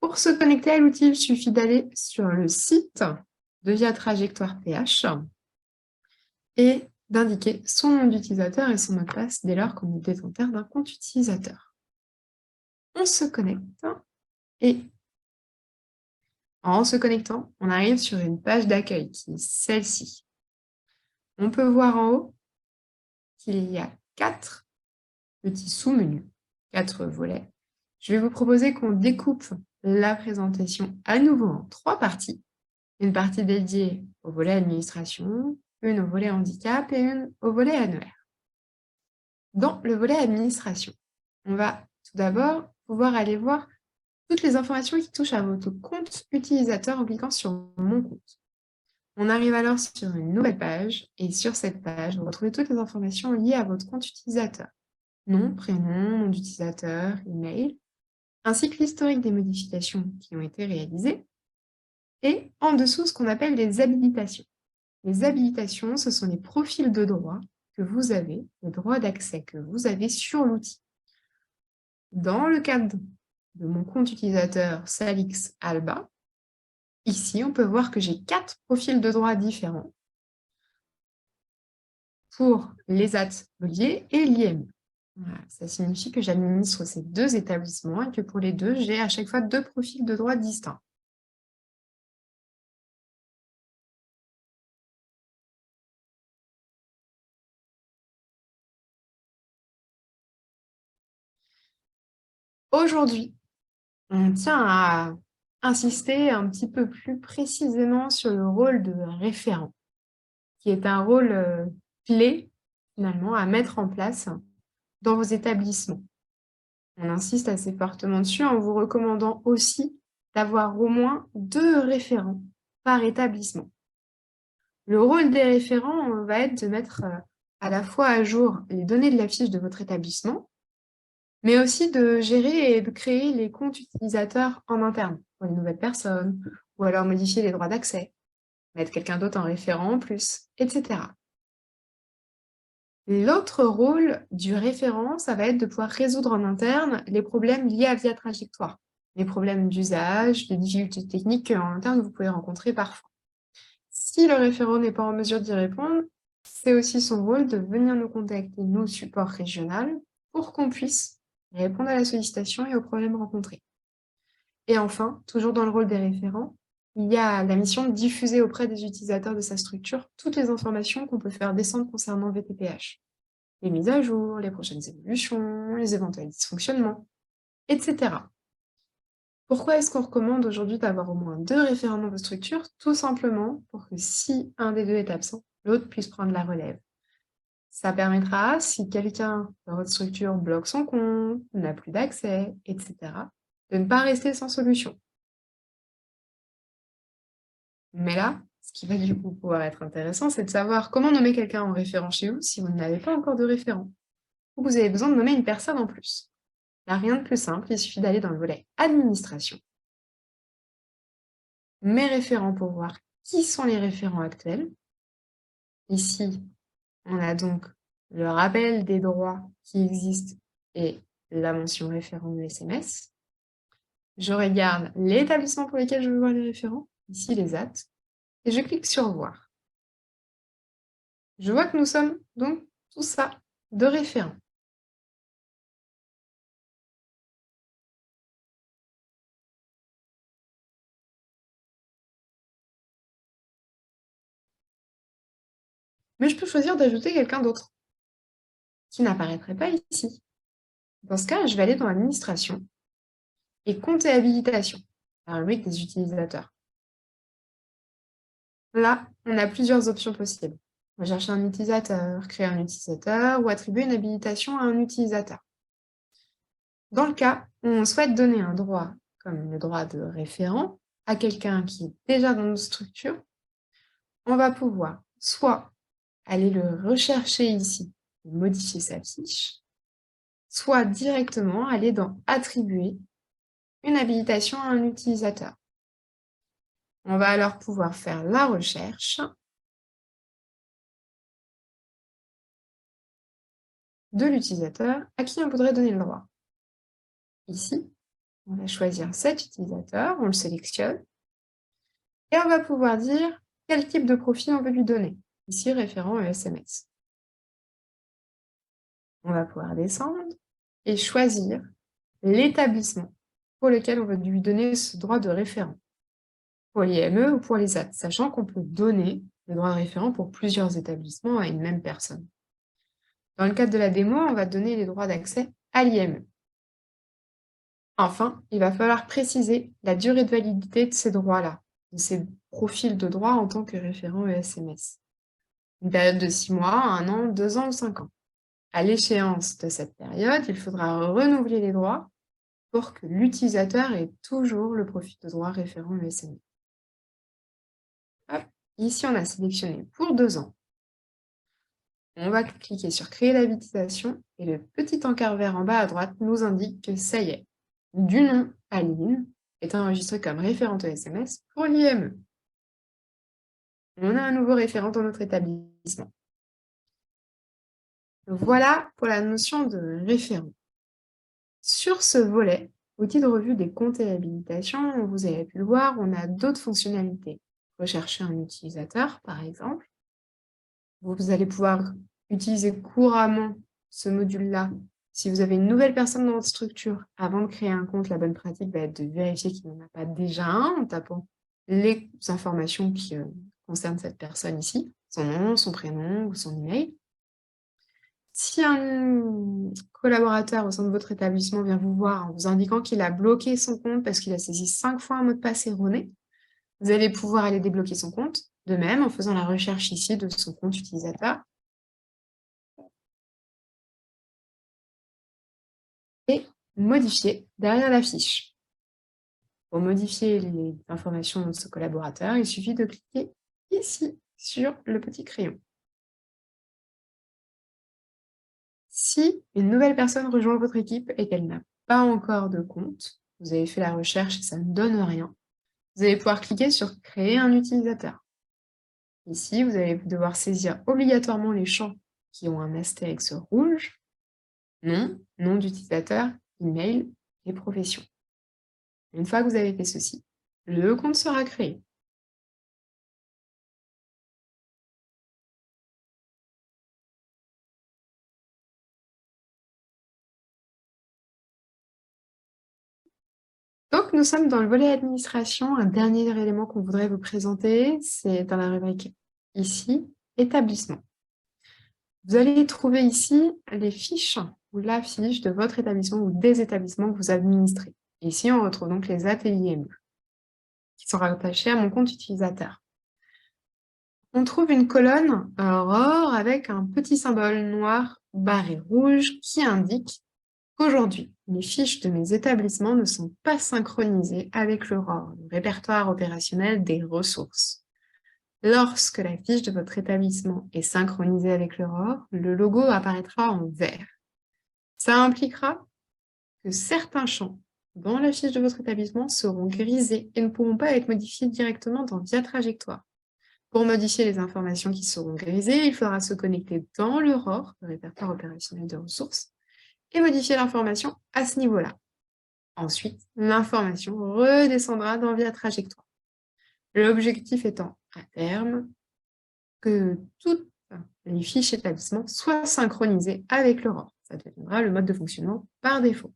Pour se connecter à l'outil, il suffit d'aller sur le site de Via Trajectoire PH et d'indiquer son nom d'utilisateur et son mot de passe dès lors qu'on est détenteur d'un compte utilisateur. On se connecte et en se connectant, on arrive sur une page d'accueil qui est celle-ci. On peut voir en haut qu'il y a 4 petits sous-menus, 4 volets. Je vais vous proposer qu'on découpe la présentation à nouveau en 3 parties. Une partie dédiée au volet administration, une au volet handicap et une au volet annuaire. Dans le volet administration, on va tout d'abord pouvoir aller voir toutes les informations qui touchent à votre compte utilisateur en cliquant sur Mon compte. On arrive alors sur une nouvelle page et sur cette page, vous retrouvez toutes les informations liées à votre compte utilisateur. Nom, prénom, nom d'utilisateur, email, ainsi que l'historique des modifications qui ont été réalisées et en dessous ce qu'on appelle les habilitations. Les habilitations, ce sont les profils de droit que vous avez, les droits d'accès que vous avez sur l'outil. Dans le cadre de mon compte utilisateur Salix Alba, ici, on peut voir que j'ai 4 profils de droit différents pour l'ESAT Olivier et l'IM. Voilà, ça signifie que j'administre ces 2 établissements et que pour les 2, j'ai à chaque fois 2 profils de droit distincts. Aujourd'hui, on tient à insister un petit peu plus précisément sur le rôle de référent, qui est un rôle clé, finalement, à mettre en place dans vos établissements. On insiste assez fortement dessus en vous recommandant aussi d'avoir au moins 2 référents par établissement. Le rôle des référents va être de mettre à la fois à jour les données de la fiche de votre établissement, mais aussi de gérer et de créer les comptes utilisateurs en interne pour les nouvelles personnes, ou alors modifier les droits d'accès, mettre quelqu'un d'autre en référent en plus, etc. L'autre rôle du référent, ça va être de pouvoir résoudre en interne les problèmes liés à Via Trajectoire, les problèmes d'usage, les difficultés techniques qu'en interne vous pouvez rencontrer parfois. Si le référent n'est pas en mesure d'y répondre, c'est aussi son rôle de venir nous contacter, nous, support régional, pour qu'on puisse répondre à la sollicitation et aux problèmes rencontrés. Et enfin, toujours dans le rôle des référents, il y a la mission de diffuser auprès des utilisateurs de sa structure toutes les informations qu'on peut faire descendre concernant VTPH. Les mises à jour, les prochaines évolutions, les éventuels dysfonctionnements, etc. Pourquoi est-ce qu'on recommande aujourd'hui d'avoir au moins 2 référents dans vos structures? Tout simplement pour que si un des 2 est absent, l'autre puisse prendre la relève. Ça permettra, si quelqu'un dans votre structure bloque son compte, n'a plus d'accès, etc., de ne pas rester sans solution. Mais là, ce qui va du coup pouvoir être intéressant, c'est de savoir comment nommer quelqu'un en référent chez vous si vous n'avez pas encore de référent, ou que vous avez besoin de nommer une personne en plus. Là, rien de plus simple, il suffit d'aller dans le volet administration, mes référents pour voir qui sont les référents actuels. Ici, on a donc le rappel des droits qui existent et la mention référent de SMS. Je regarde l'établissement pour lequel je veux voir les référents, ici les AT, et je clique sur voir. Je vois que nous sommes donc tout ça de référents. Mais je peux choisir d'ajouter quelqu'un d'autre qui n'apparaîtrait pas ici. Dans ce cas, je vais aller dans Administration et Compte et habilitation, la rubrique des utilisateurs. Là, on a plusieurs options possibles. Rechercher un utilisateur, créer un utilisateur ou attribuer une habilitation à un utilisateur. Dans le cas où on souhaite donner un droit, comme le droit de référent, à quelqu'un qui est déjà dans notre structure, on va pouvoir soit aller le rechercher ici, modifier sa fiche, soit directement aller dans Attribuer une habilitation à un utilisateur. On va alors pouvoir faire la recherche de l'utilisateur à qui on voudrait donner le droit. Ici, On va choisir cet utilisateur, on le sélectionne et on va pouvoir dire quel type de profil on veut lui donner. Ici, référent SMS. On va pouvoir descendre et choisir l'établissement pour lequel on veut lui donner ce droit de référent, pour l'IME ou pour les AT, sachant qu'on peut donner le droit de référent pour plusieurs établissements à une même personne. Dans le cadre de la démo, on va donner les droits d'accès à l'IME. Enfin, il va falloir préciser la durée de validité de ces droits-là, de ces profils de droit en tant que référent ESMS. Une période de 6 mois, 1 an, 2 ans ou 5 ans. À l'échéance de cette période, il faudra renouveler les droits pour que l'utilisateur ait toujours le profil de droit référent ESMS. Hop, ici, on a sélectionné pour 2 ans. On va cliquer sur créer l'habilitation et le petit encart vert en bas à droite nous indique que ça y est, du nom Aline est enregistré comme référente ESMS pour l'IME. On a un nouveau référent dans notre établissement. Voilà pour la notion de référent. Sur ce volet, outil de revue des comptes et habilitations, vous avez pu le voir, on a d'autres fonctionnalités. Rechercher un utilisateur, par exemple. Vous allez pouvoir utiliser couramment ce module-là. Si vous avez une nouvelle personne dans votre structure, avant de créer un compte, la bonne pratique va être de vérifier qu'il n'en a pas déjà un en tapant les informations qui concernent cette personne ici, son nom, son prénom ou son email. Si un collaborateur au sein de votre établissement vient vous voir en vous indiquant qu'il a bloqué son compte parce qu'il a saisi 5 fois un mot de passe erroné, vous allez pouvoir aller débloquer son compte, de même en faisant la recherche ici de son compte utilisateur et modifier derrière la fiche. Pour modifier les informations de ce collaborateur, il suffit de cliquer ici sur le petit crayon. Si une nouvelle personne rejoint votre équipe et qu'elle n'a pas encore de compte, vous avez fait la recherche et ça ne donne rien, vous allez pouvoir cliquer sur créer un utilisateur. Ici, vous allez devoir saisir obligatoirement les champs qui ont un astérix rouge, nom, nom d'utilisateur, email et profession. Une fois que vous avez fait ceci, le compte sera créé. Donc, nous sommes dans le volet administration. Un dernier élément qu'on voudrait vous présenter, c'est dans la rubrique ici, établissement. Vous allez trouver ici les fiches ou la fiche de votre établissement ou des établissements que vous administrez. Ici, on retrouve donc les ATIM qui sont rattachés à mon compte utilisateur. On trouve une colonne Aurore avec un petit symbole noir barré rouge qui indique qu'aujourd'hui, les fiches de mes établissements ne sont pas synchronisées avec le ROR, le répertoire opérationnel des ressources. Lorsque la fiche de votre établissement est synchronisée avec le ROR, le logo apparaîtra en vert. Ça impliquera que certains champs dans la fiche de votre établissement seront grisés et ne pourront pas être modifiés directement dans Via Trajectoire. Pour modifier les informations qui seront grisées, il faudra se connecter dans le ROR, le répertoire opérationnel de ressources, et modifier l'information à ce niveau-là. Ensuite, l'information redescendra dans Via Trajectoire. L'objectif étant, à terme, que toutes les fiches établissements soient synchronisées avec le ROR. Ça deviendra le mode de fonctionnement par défaut.